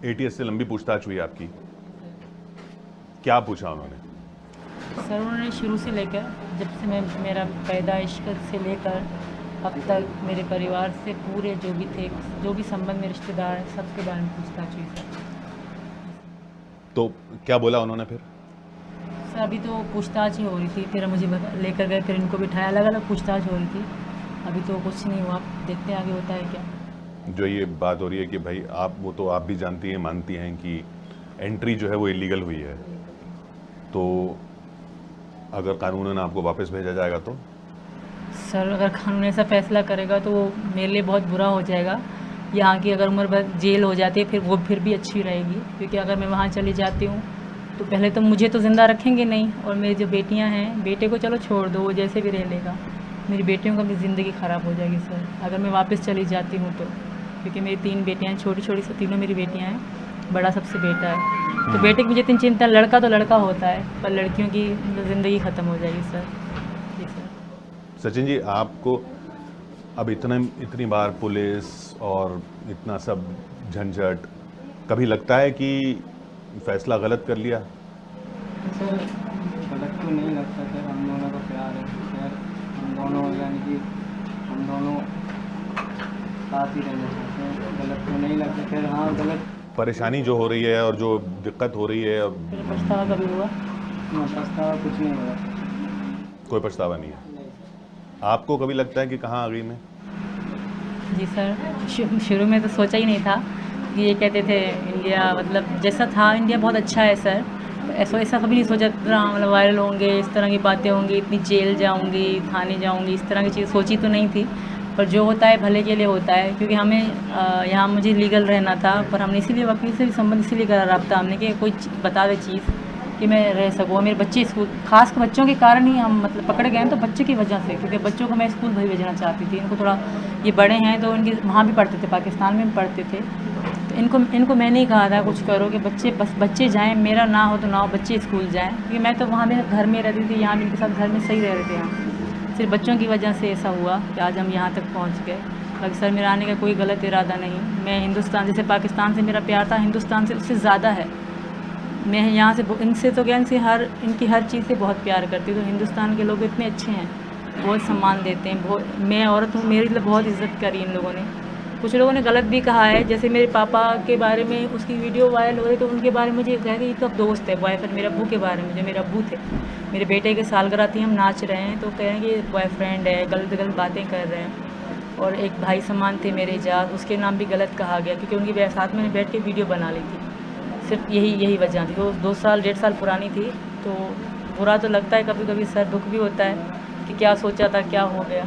ATS से लंबी पूछताछ हुई आपकी, क्या पूछा उन्होंने? सर उन्होंने शुरू से लेकर जब से मैं मेरा पैदाइश से लेकर अब तक मेरे परिवार से पूरे जो भी थे, जो भी संबंध में रिश्तेदार हैं, सबके बारे में पूछताछ हुई सर। तो क्या बोला उन्होंने फिर? सर अभी तो पूछताछ ही हो रही थी, फिर मुझे लेकर गए, फिर इनको बिठाया, अलग अलग पूछताछ हो रही थी। अभी तो कुछ नहीं हुआ, देखते हैं आगे होता है क्या। जो ये बात हो रही है कि भाई आप, वो तो आप भी जानती हैं, मानती हैं कि एंट्री जो है वो इलीगल हुई है, तो अगर कानूनन आपको वापस भेजा जाएगा तो? सर अगर कानून ऐसा फैसला करेगा तो वो मेरे लिए बहुत बुरा हो जाएगा। यहाँ की अगर उम्र भर जेल हो जाती है फिर वो फिर भी अच्छी रहेगी, क्योंकि अगर मैं वहाँ चली जाती हूँ तो पहले तो मुझे तो ज़िंदा रखेंगे नहीं, और मेरी जो बेटियाँ हैं, बेटे को चलो छोड़ दो, वो जैसे भी रह लेगा, मेरी बेटियों का भी ज़िंदगी ख़राब हो जाएगी सर अगर मैं वापस चली जाती हूँ तो। क्योंकि मेरी 3 बेटियाँ हैं, छोटी छोटी से तीनों मेरी बेटियाँ हैं, बड़ा सबसे बेटा है। तो बेटे की मुझे इतनी चिंता, लड़का तो लड़का होता है, पर लड़कियों की ज़िंदगी ख़त्म हो जाएगी सर। जी सर। सचिन जी, आपको अब इतनी बार पुलिस और इतना सब झंझट, कभी लगता है कि फैसला गलत कर लिया? सर गलत तो नहीं लगता सर, हम दोनों का प्यार है सर, हम दोनों यानी कि हम दोनों साथ ही रहना चाहते हैं, गलत तो नहीं लगता सर। हाँ गलत परेशानी जो हो रही है और जो दिक्कत हो रही है, फिर पछतावा कभी हुआ? पछतावा कुछ नहीं हुआ। कोई पछतावा नहीं है? आपको कभी लगता है कि कहाँ आ गई मैं? जी सर, शुरू में तो सोचा ही नहीं था कि ये कहते थे इंडिया, मतलब जैसा था इंडिया बहुत अच्छा है सर, ऐसा ऐसा कभी नहीं सोचा इतना मतलब वायरल होंगे, इस तरह की बातें होंगी, इतनी जेल जाऊंगी, थाने जाऊंगी, इस तरह की चीज़ सोची तो नहीं थी। पर जो होता है भले के लिए होता है, क्योंकि हमें यहाँ मुझे लीगल रहना था, पर हमने इसीलिए वकील से भी संबंध इसीलिए करा रब्ता हमने कि कोई बता दे चीज़ कि मैं रह सकूँ। मेरे बच्चे स्कूल, खास कर बच्चों के कारण ही हम मतलब पकड़े गए हैं, तो बच्चे की वजह से, क्योंकि बच्चों को मैं स्कूल भेजना चाहती थी। इनको थोड़ा, ये बड़े हैं तो इनकी वहाँ भी पढ़ते थे, पाकिस्तान में भी पढ़ते थे, तो इनको मैंने ही कहा था कुछ करो कि बच्चे, बस बच्चे जाएँ, मेरा ना हो तो ना हो, बच्चे स्कूल जाएँ, क्योंकि मैं तो वहाँ मेरे घर में रहती थी, यहाँ भी इनके साथ घर में सही रह रहे थे। यहाँ सिर्फ बच्चों की वजह से ऐसा हुआ कि आज हम यहाँ तक पहुँच गए। बाकी सर मेरा आने का कोई गलत इरादा नहीं, मैं हिंदुस्तान, जैसे पाकिस्तान से मेरा प्यार था, हिंदुस्तान से उससे ज़्यादा है। मैं यहाँ से इनसे तो क्या, इनसे इनकी हर चीज़ से बहुत प्यार करती हूँ। तो हिंदुस्तान के लोग इतने अच्छे हैं, बहुत सम्मान देते हैं, बहुत, मैं औरत हूँ, मेरे लिए बहुत इज्जत करी इन लोगों ने। कुछ लोगों ने गलत भी कहा है, जैसे मेरे पापा के बारे में उसकी वीडियो वायरल हो रही, तो उनके बारे में मुझे कह रही तो अब दोस्त है, बॉयफ्रेंड, मेरे अब्बू के बारे में, जो मेरे अब्बू थे, मेरे बेटे की सालगिरह थी, हम नाच रहे हैं, तो कह रहे हैं कि बॉयफ्रेंड है, गलत गलत बातें कर रहे हैं। और एक भाई समान थे मेरे इजाज़, उसके नाम भी गलत कहा गया, क्योंकि उनकी साथ में बैठ के वीडियो बना ली थी। सिर्फ यही वजह थी, वो 2 साल 1.5 साल पुरानी थी। तो बुरा तो लगता है कभी कभी सर, दुख भी होता है कि क्या सोचा था, क्या हो गया।